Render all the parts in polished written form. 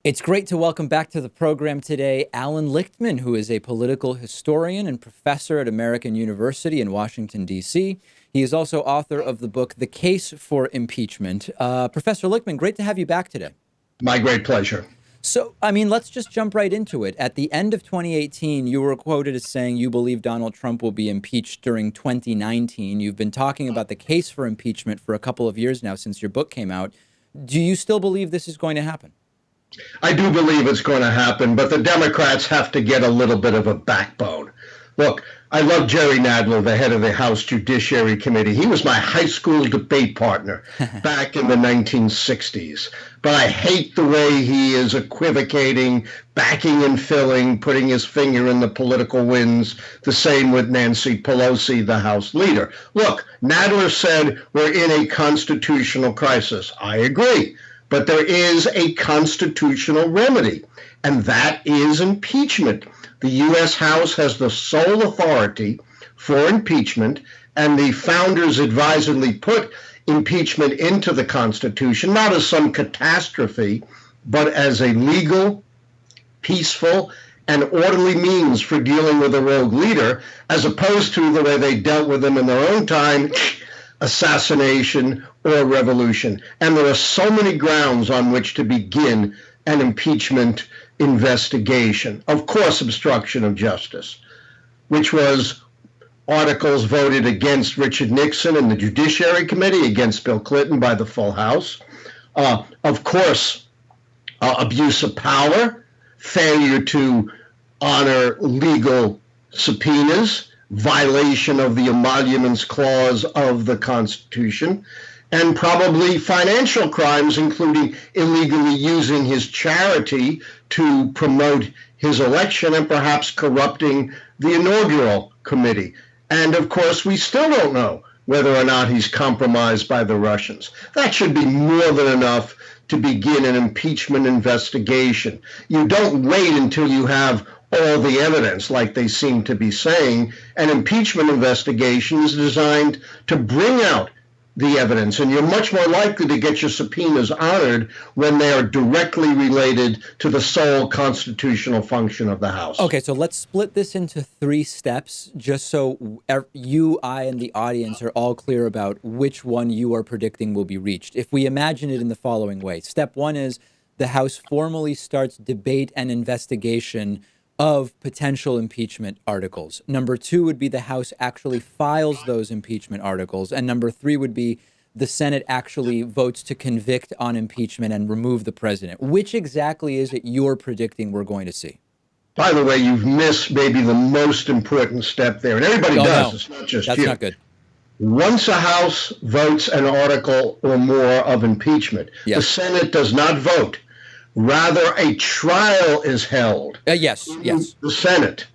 It's great to welcome back to the program today Allan Lichtman, who is a political historian and professor at American University in Washington, D.C. He is also author of the book, The Case for Impeachment. Professor Lichtman, great to have you back today. My great pleasure. So, let's just jump right into it. At the end of 2018, you were quoted as saying you believe Donald Trump will be impeached during 2019. You've been talking about the case for impeachment for a couple of years now since your book came out. Do you still believe this is going to happen? I do believe it's going to happen, but the Democrats have to get a little bit of a backbone. Look, I love Jerry Nadler, the head of the House Judiciary Committee. He was my high school debate partner back in the 1960s. But I hate the way he is equivocating, backing and filling, putting his finger in the political winds. The same with Nancy Pelosi, the House leader. Look, Nadler said we're in a constitutional crisis. I agree. But there is a constitutional remedy, and that is impeachment. The U.S. House has the sole authority for impeachment, and the founders advisedly put impeachment into the Constitution, not as some catastrophe, but as a legal, peaceful, and orderly means for dealing with a rogue leader, as opposed to the way they dealt with them in their own time, assassination or revolution. And there are so many grounds on which to begin an impeachment investigation. Of course, obstruction of justice, which was articles voted against Richard Nixon in the Judiciary Committee, against Bill Clinton by the full House. Of course, abuse of power, failure to honor legal subpoenas, violation of the Emoluments Clause of the Constitution, and probably financial crimes, including illegally using his charity to promote his election and perhaps corrupting the inaugural committee. And of course, we still don't know whether or not he's compromised by the Russians. That should be more than enough to begin an impeachment investigation. You don't wait until you have all the evidence, like they seem to be saying. An impeachment investigation is designed to bring out the evidence, and you're much more likely to get your subpoenas honored when they are directly related to the sole constitutional function of the House. Okay, so let's split this into 3 steps, just so you, I, and the audience are all clear about which one you are predicting will be reached. If we imagine it in the following way, step 1 is the House formally starts debate and investigation of potential impeachment articles. Number 2 would be the House actually files those impeachment articles. And number 3 would be the Senate actually votes to convict on impeachment and remove the president. Which exactly is it you're predicting we're going to see? By the way, you've missed maybe the most important step there. And everybody does. No. It's not just That's you. not good. Once a House votes an article or more of impeachment, the Senate does not vote. Rather, a trial is held. Yes. The Senate,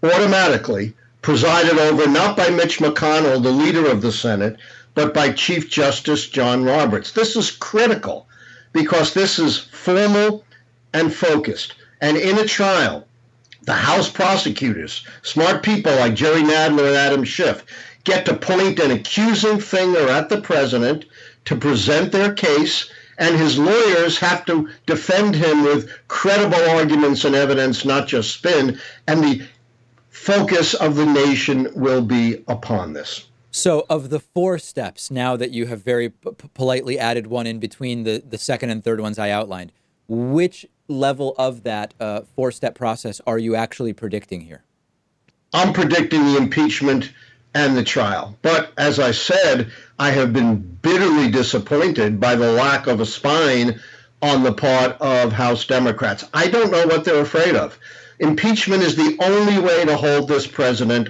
automatically, presided over not by Mitch McConnell, the leader of the Senate, but by Chief Justice John Roberts. This is critical because this is formal and focused. And in a trial, the House prosecutors, smart people like Jerry Nadler and Adam Schiff, get to point an accusing finger at the president to present their case, and his lawyers have to defend him with credible arguments and evidence, not just spin, and the focus of the nation will be upon this. So of the 4 steps, now that you have very politely added one in between the second and third ones I outlined, which level of that 4-step process are you actually predicting here? I'm predicting the impeachment and the trial. But as I said, I have been bitterly disappointed by the lack of a spine on the part of House Democrats. I don't know what they're afraid of. Impeachment is the only way to hold this president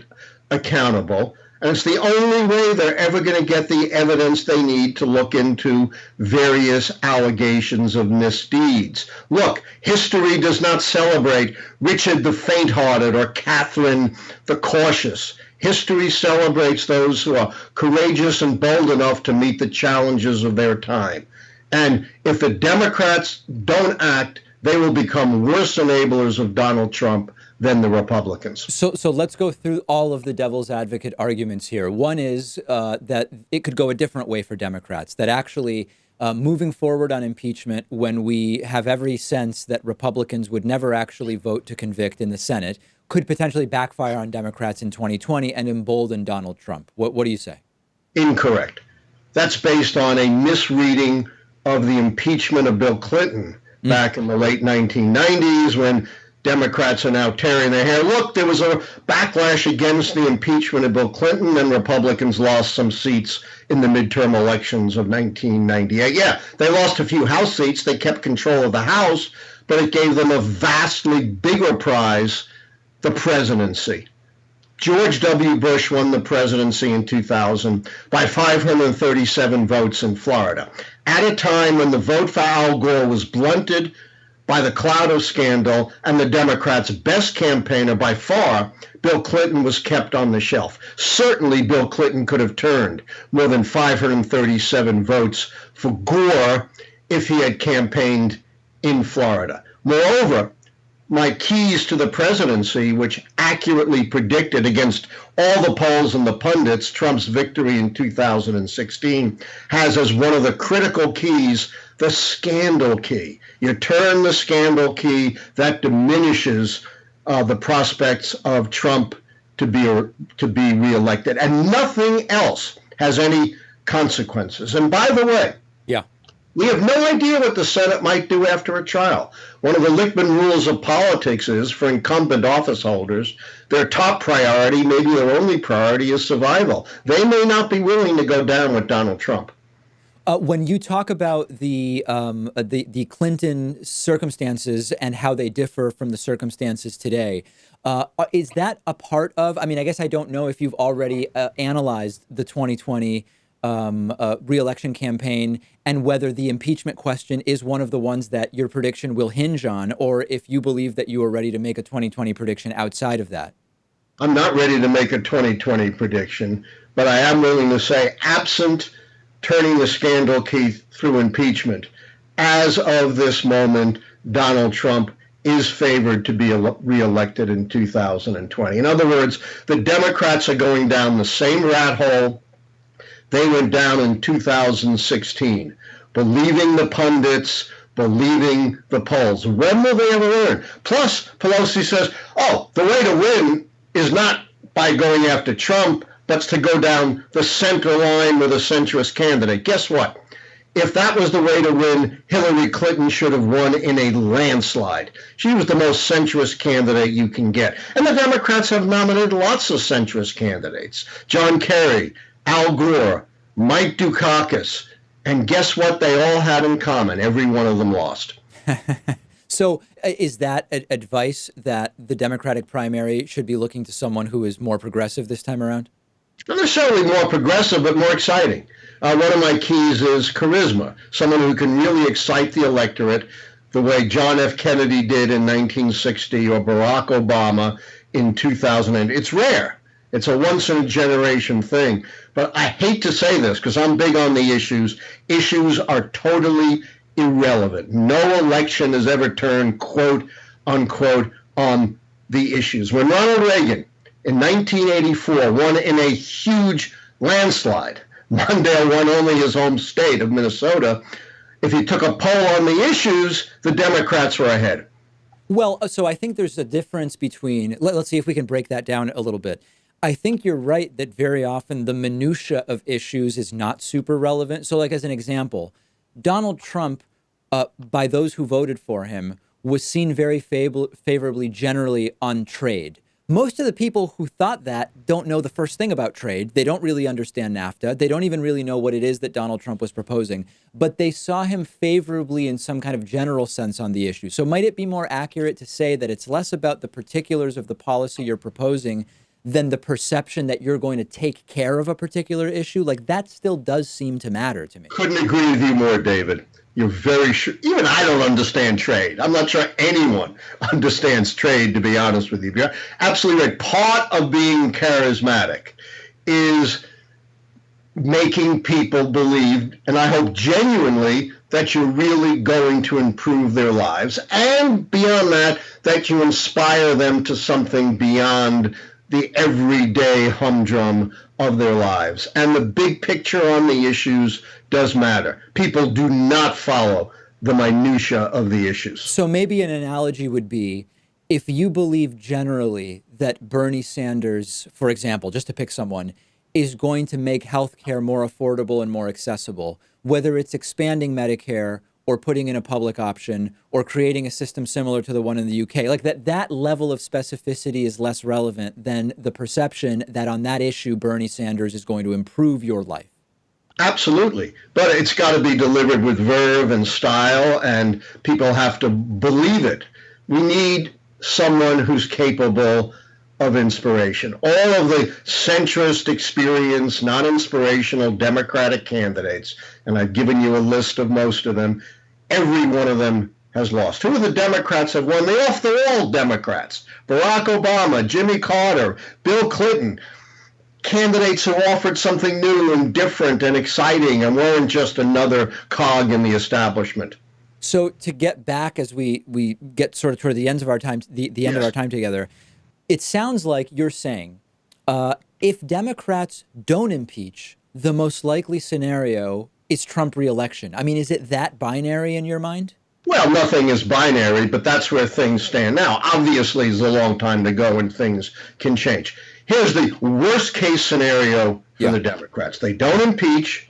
accountable, and it's the only way they're ever going to get the evidence they need to look into various allegations of misdeeds. Look, history does not celebrate Richard the faint-hearted or Catherine the cautious. History celebrates those who are courageous and bold enough to meet the challenges of their time. And if the Democrats don't act, they will become worse enablers of Donald Trump than the Republicans. So let's go through all of the devil's advocate arguments here. One is that it could go a different way for Democrats, that actually moving forward on impeachment when we have every sense that Republicans would never actually vote to convict in the Senate could potentially backfire on Democrats in 2020 and embolden Donald Trump. What do you say? Incorrect. That's based on a misreading of the impeachment of Bill Clinton back in the late 1990s when Democrats are now tearing their hair. Look, there was a backlash against the impeachment of Bill Clinton, and Republicans lost some seats in the midterm elections of 1998. Yeah, they lost a few House seats. They kept control of the House, but it gave them a vastly bigger prize, the presidency. George W. Bush won the presidency in 2000 by 537 votes in Florida, at a time when the vote for Al Gore was blunted by the cloud of scandal, and the Democrats' best campaigner by far, Bill Clinton, was kept on the shelf. Certainly, Bill Clinton could have turned more than 537 votes for Gore if he had campaigned in Florida. Moreover, my keys to the presidency, which accurately predicted against all the polls and the pundits Trump's victory in 2016, has as one of the critical keys the scandal key. You turn the scandal key, that diminishes the prospects of Trump to be reelected, and nothing else has any consequences. And by the way, we have no idea what the Senate might do after a trial. One of the Lichtman rules of politics is, for incumbent office holders, their top priority, maybe their only priority, is survival. They may not be willing to go down with Donald Trump. When you talk about the Clinton circumstances and how they differ from the circumstances today, is that a part of? I mean, I guess I don't know if you've already analyzed the 2020 re-election campaign and whether the impeachment question is one of the ones that your prediction will hinge on, or if you believe that you are ready to make a 2020 prediction outside of that. I'm not ready to make a 2020 prediction, but I am willing to say, absent turning the scandal key through impeachment, as of this moment, Donald Trump is favored to be reelected in 2020. In other words, the Democrats are going down the same rat hole they went down in 2016, believing the pundits, believing the polls. When will they ever learn? Plus, Pelosi says, the way to win is not by going after Trump, but to go down the center line with a centrist candidate. Guess what? If that was the way to win, Hillary Clinton should have won in a landslide. She was the most centrist candidate you can get. And the Democrats have nominated lots of centrist candidates. John Kerry, Al Gore, Mike Dukakis. And guess what they all had in common? Every one of them lost. So is that advice that the Democratic primary should be looking to someone who is more progressive this time around? Not necessarily more progressive, but more exciting. One of my keys is charisma, someone who can really excite the electorate the way John F. Kennedy did in 1960 or Barack Obama in 2000. It's rare. It's a once-in-a-generation thing. But I hate to say this because I'm big on the issues. Issues are totally irrelevant. No election has ever turned, quote, unquote, on the issues. When Ronald Reagan in 1984 won in a huge landslide, Mondale won only his home state of Minnesota. If you took a poll on the issues, the Democrats were ahead. Well, so I think there's a difference between, let's see if we can break that down a little bit. I think you're right that very often the minutia of issues is not super relevant. So like as an example, Donald Trump, by those who voted for him, was seen very favorably generally on trade. Most of the people who thought that don't know the first thing about trade. They don't really understand NAFTA. They don't even really know what it is that Donald Trump was proposing, but they saw him favorably in some kind of general sense on the issue. So might it be more accurate to say that it's less about the particulars of the policy you're proposing than the perception that you're going to take care of a particular issue? Like that still does seem to matter to me. Couldn't agree with you more, David. You're very sure. Even I don't understand trade. I'm not sure anyone understands trade, to be honest with you. You're absolutely right. Part of being charismatic is making people believe, and I hope genuinely, that you're really going to improve their lives. And beyond that, that you inspire them to something beyond the everyday humdrum of their lives. And the big picture on the issues does matter. People do not follow the minutia of the issues. So maybe an analogy would be, if you believe generally that Bernie Sanders, for example, just to pick someone, is going to make healthcare more affordable and more accessible, whether it's expanding Medicare or putting in a public option or creating a system similar to the one in the UK, like that level of specificity is less relevant than the perception that on that issue, Bernie Sanders is going to improve your life. Absolutely. But it's got to be delivered with verve and style, and people have to believe it. We need someone who's capable of inspiration. All of the centrist, experienced, non-inspirational Democratic candidates, and I've given you a list of most of them, every one of them has lost. Who of the Democrats have won? They're off the wall Democrats. Barack Obama, Jimmy Carter, Bill Clinton, candidates who offered something new and different and exciting and weren't just another cog in the establishment. So to get back as we get sort of toward the ends of our time, the end of our time together, it sounds like you're saying if Democrats don't impeach, the most likely scenario is Trump re-election. I mean, is it that binary in your mind? Well, nothing is binary, but that's where things stand now. Obviously, it's a long time to go and things can change. Here's the worst case scenario for the Democrats. They don't impeach.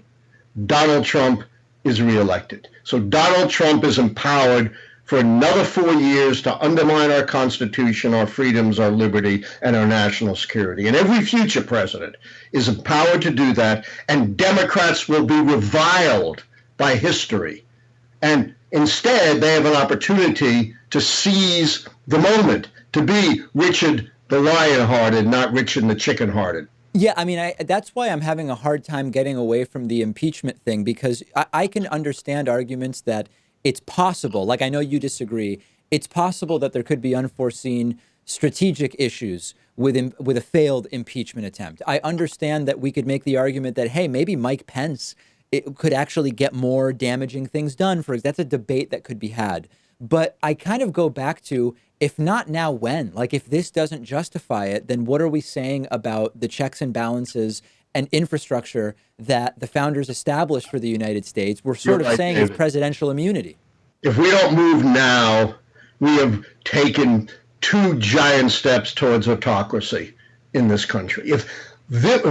Donald Trump is reelected. So Donald Trump is empowered for another 4 years to undermine our Constitution, our freedoms, our liberty, and our national security. And every future president is empowered to do that, and Democrats will be reviled by history. And instead, they have an opportunity to seize the moment, to be Richard the Lion-hearted, not Richard the Chicken-hearted. Yeah, I mean, that's why I'm having a hard time getting away from the impeachment thing, because I can understand arguments that it's possible, like I know you disagree, it's possible that there could be unforeseen strategic issues with a failed impeachment attempt. I understand that we could make the argument that, hey, maybe Mike Pence could actually get more damaging things done. That's a debate that could be had. But I kind of go back to, if not now, when? Like, if this doesn't justify it, then what are we saying about the checks and balances and infrastructure that the founders established for the United States? We're sort of saying is presidential immunity. If we don't move now, we have taken 2 giant steps towards autocracy in this country. If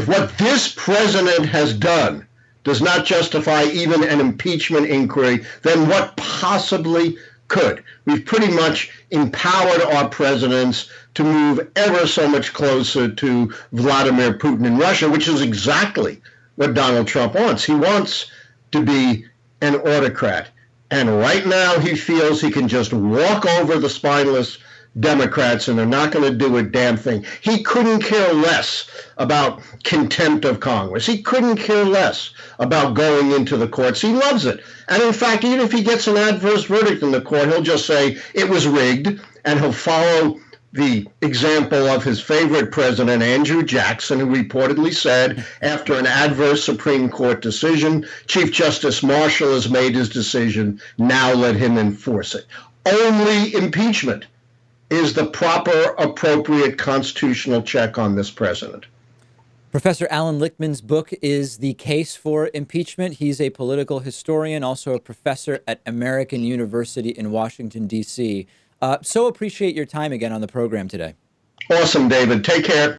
what this president has done does not justify even an impeachment inquiry, then what possibly could? We've pretty much empowered our presidents to move ever so much closer to Vladimir Putin in Russia, which is exactly what Donald Trump wants. He wants to be an autocrat. And right now he feels he can just walk over the spineless Democrats and they're not going to do a damn thing. He couldn't care less about contempt of Congress. He couldn't care less about going into the courts. He loves it. And in fact, even if he gets an adverse verdict in the court, he'll just say it was rigged, and he'll follow the example of his favorite president, Andrew Jackson, who reportedly said, after an adverse Supreme Court decision, Chief Justice Marshall has made his decision, now let him enforce it. Only impeachment is the proper, appropriate constitutional check on this president. Professor Allan Lichtman's book is The Case for Impeachment. He's a political historian, also a professor at American University in Washington, D.C. So appreciate your time again on the program today. Awesome, David. Take care.